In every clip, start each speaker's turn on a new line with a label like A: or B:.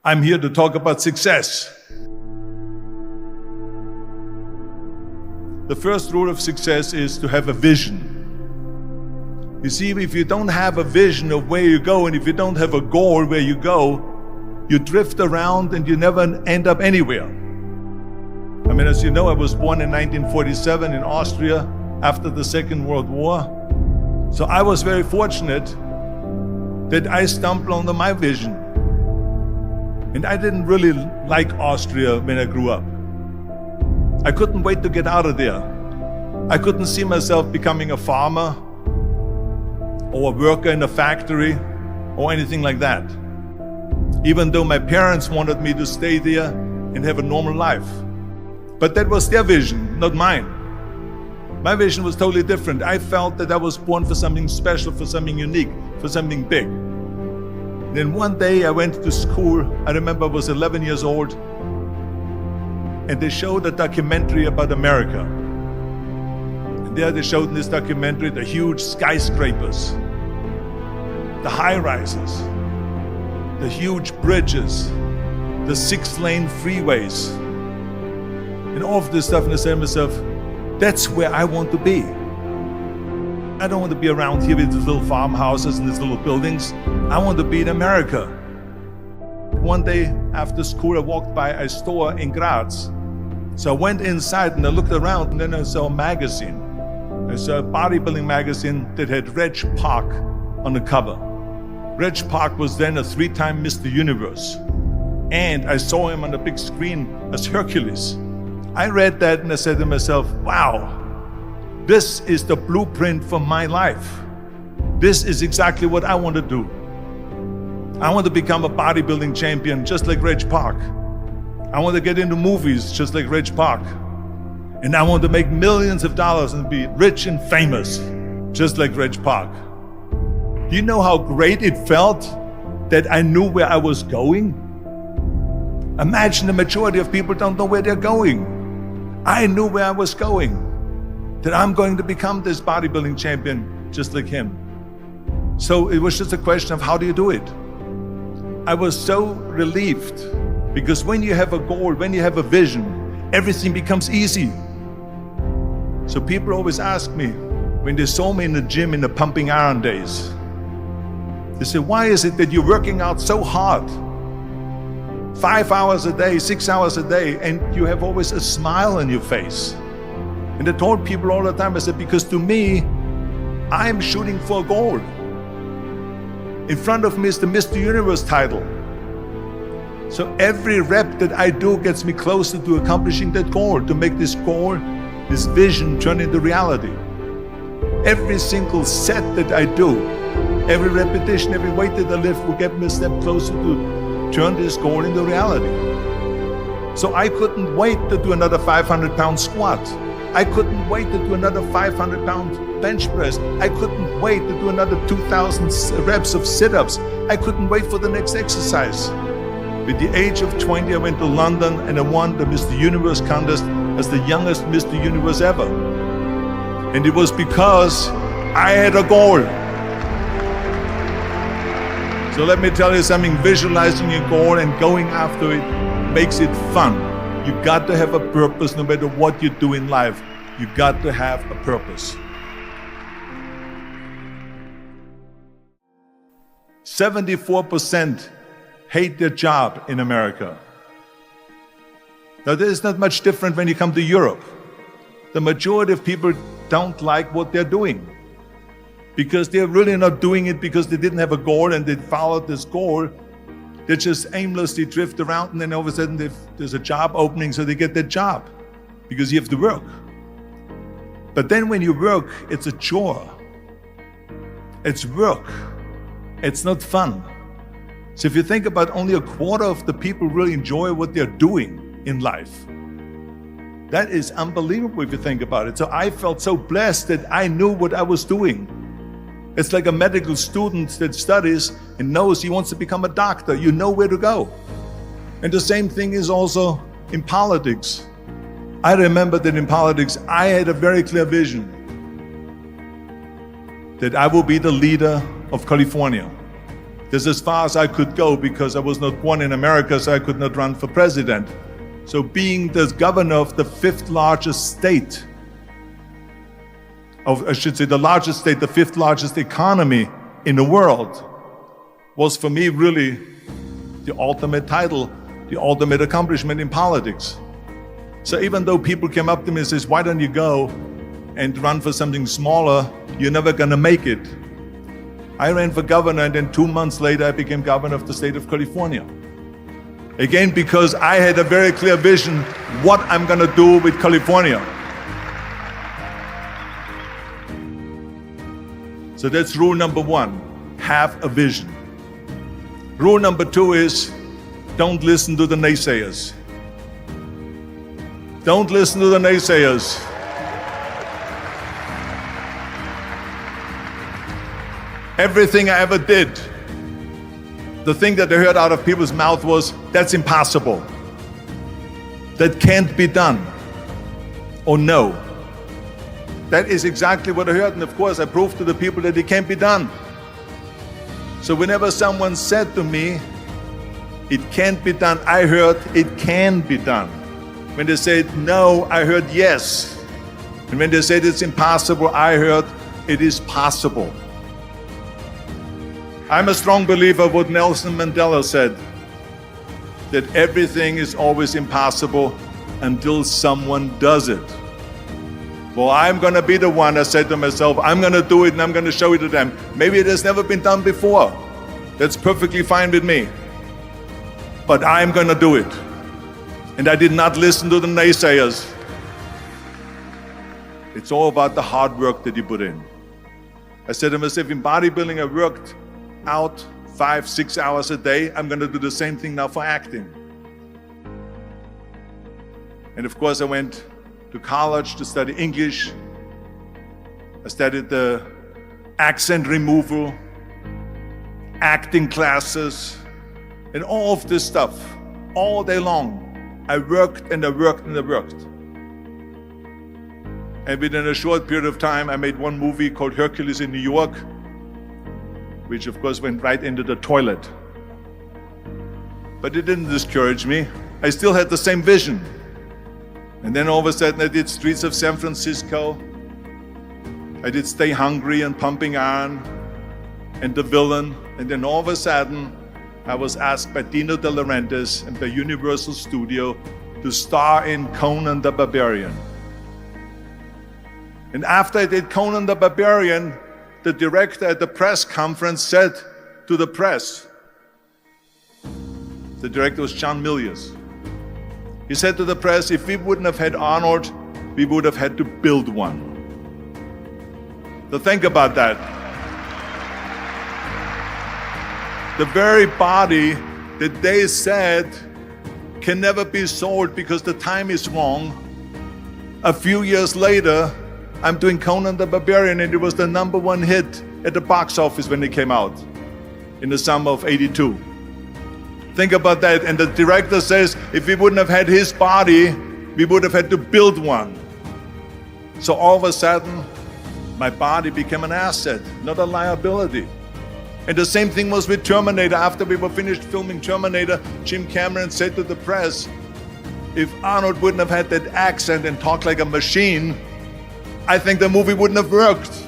A: I'm here to talk about success. The first rule of success is to have a vision. You see, if you don't have a vision of where you go, and if you don't have a goal where you go, you drift around and you never end up anywhere. I mean, as you know, I was born in 1947 in Austria after the Second World War. So I was very fortunate that I stumbled onto my vision. And I didn't really like Austria when I grew up. I couldn't wait to get out of there. I couldn't see myself becoming a farmer or a worker in a factory or anything like that. Even though my parents wanted me to stay there and have a normal life. But that was their vision, not mine. My vision was totally different. I felt that I was born for something special, for something unique, for something big. Then one day I went to school. I remember I was 11 years old, and they showed a documentary about America. And there they showed in this documentary the huge skyscrapers, the high-rises, the huge bridges, the 6-lane freeways, and all of this stuff. And I said to myself, that's where I want to be. I don't want to be around here with these little farmhouses and these little buildings. I want to be in America. One day after school, I walked by a store in Graz. So I went inside and I looked around, and then I saw a magazine. I saw a bodybuilding magazine that had Reg Park on the cover. Reg Park was then a 3-time Mr. Universe. And I saw him on the big screen as Hercules. I read that and I said to myself, wow, this is the blueprint for my life. This is exactly what I want to do. I want to become a bodybuilding champion just like Reg Park. I want to get into movies just like Reg Park. And I want to make millions of dollars and be rich and famous just like Reg Park. Do you know how great it felt that I knew where I was going? Imagine the majority of people don't know where they're going. I knew where I was going, that I'm going to become this bodybuilding champion just like him. So it was just a question of how do you do it? I was so relieved, because when you have a goal, when you have a vision, everything becomes easy. So people always ask me, when they saw me in the gym in the pumping iron days, they say, why is it that you're working out so hard? 5 hours a day, 6 hours a day, and you have always a smile on your face. And I told people all the time, I said, because to me, I'm shooting for a goal. In front of me is the Mr. Universe title. So every rep that I do gets me closer to accomplishing that goal, to make this goal, this vision turn into reality. Every single set that I do, every repetition, every weight that I lift will get me a step closer to turn this goal into reality. So I couldn't wait to do another 500-pound squat. I couldn't wait to do another 500-pound bench press. I couldn't wait to do another 2,000 reps of sit-ups. I couldn't wait for the next exercise. At the age of 20, I went to London and I won the Mr. Universe contest as the youngest Mr. Universe ever. And it was because I had a goal. So let me tell you something, visualizing your goal and going after it makes it fun. You got to have a purpose no matter what you do in life. You got to have a purpose. 74% hate their job in America. Now, this is not much different when you come to Europe. The majority of people don't like what they're doing, because they're really not doing it because they didn't have a goal and they followed this goal. They just aimlessly drift around, and then all of a sudden there's a job opening, so they get that job because you have to work. But then when you work, it's a chore. It's work. It's not fun. So if you think about, only a quarter of the people really enjoy what they're doing in life. That is unbelievable if you think about it. So I felt so blessed that I knew what I was doing. It's like a medical student that studies and knows he wants to become a doctor. You know where to go. And the same thing is also in politics. I remember that in politics, I had a very clear vision that I will be the leader of California. That's as far as I could go because I was not born in America, so I could not run for president. So being the governor of the fifth largest state, I should say the largest state, the fifth largest economy in the world, was for me really the ultimate title, the ultimate accomplishment in politics. So even though people came up to me and says, why don't you go and run for something smaller, you're never gonna make it. I ran for governor, and then 2 months later I became governor of the state of California. Again, because I had a very clear vision what I'm gonna do with California. So that's rule number one, have a vision. Rule number two is, don't listen to the naysayers. Don't listen to the naysayers. Everything I ever did, the thing that I heard out of people's mouth was, that's impossible. That can't be done. Or no. That is exactly what I heard, and of course I proved to the people that it can't be done. So whenever someone said to me, it can't be done, I heard, it can be done. When they said no, I heard yes. And when they said it's impossible, I heard, it is possible. I'm a strong believer of what Nelson Mandela said, that everything is always impossible until someone does it. Well, I'm gonna be the one, I said to myself, I'm gonna do it and I'm gonna show it to them. Maybe it has never been done before. That's perfectly fine with me. But I'm gonna do it. And I did not listen to the naysayers. It's all about the hard work that you put in. I said to myself, in bodybuilding I worked out 5-6 hours a day. I'm gonna do the same thing now for acting. And of course I went to college to study English. I studied the accent removal, acting classes, and all of this stuff, all day long. I worked and I worked and I worked. And within a short period of time, I made one movie called Hercules in New York, which of course went right into the toilet. But it didn't discourage me. I still had the same vision. And then all of a sudden I did Streets of San Francisco. I did Stay Hungry and Pumping Iron and The Villain. And then all of a sudden I was asked by Dino De Laurentiis and by Universal Studio to star in Conan the Barbarian. And after I did Conan the Barbarian, the director at the press conference said to the press, the director was John Milius. He said to the press, if we wouldn't have had Arnold, we would have had to build one. So think about that. The very body that they said can never be sold because the time is wrong. A few years later, I'm doing Conan the Barbarian, and it was the #1 hit at the box office when it came out in the summer of '82. Think about that. And the director says, if we wouldn't have had his body, we would have had to build one. So all of a sudden, my body became an asset, not a liability. And the same thing was with Terminator. After we were finished filming Terminator, Jim Cameron said to the press, if Arnold wouldn't have had that accent and talked like a machine, I think the movie wouldn't have worked.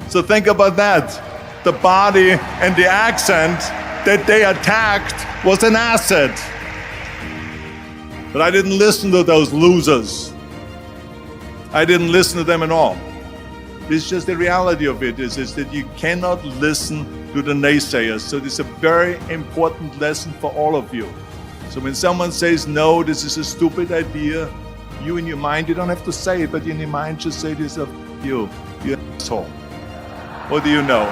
A: So think about that. The body and the accent that they attacked was an asset. But I didn't listen to those losers. I didn't listen to them at all. It's just the reality of it is that you cannot listen to the naysayers. So this is a very important lesson for all of you. So when someone says, no, this is a stupid idea, you in your mind, you don't have to say it, but in your mind just say to yourself, you're an asshole. What do you know?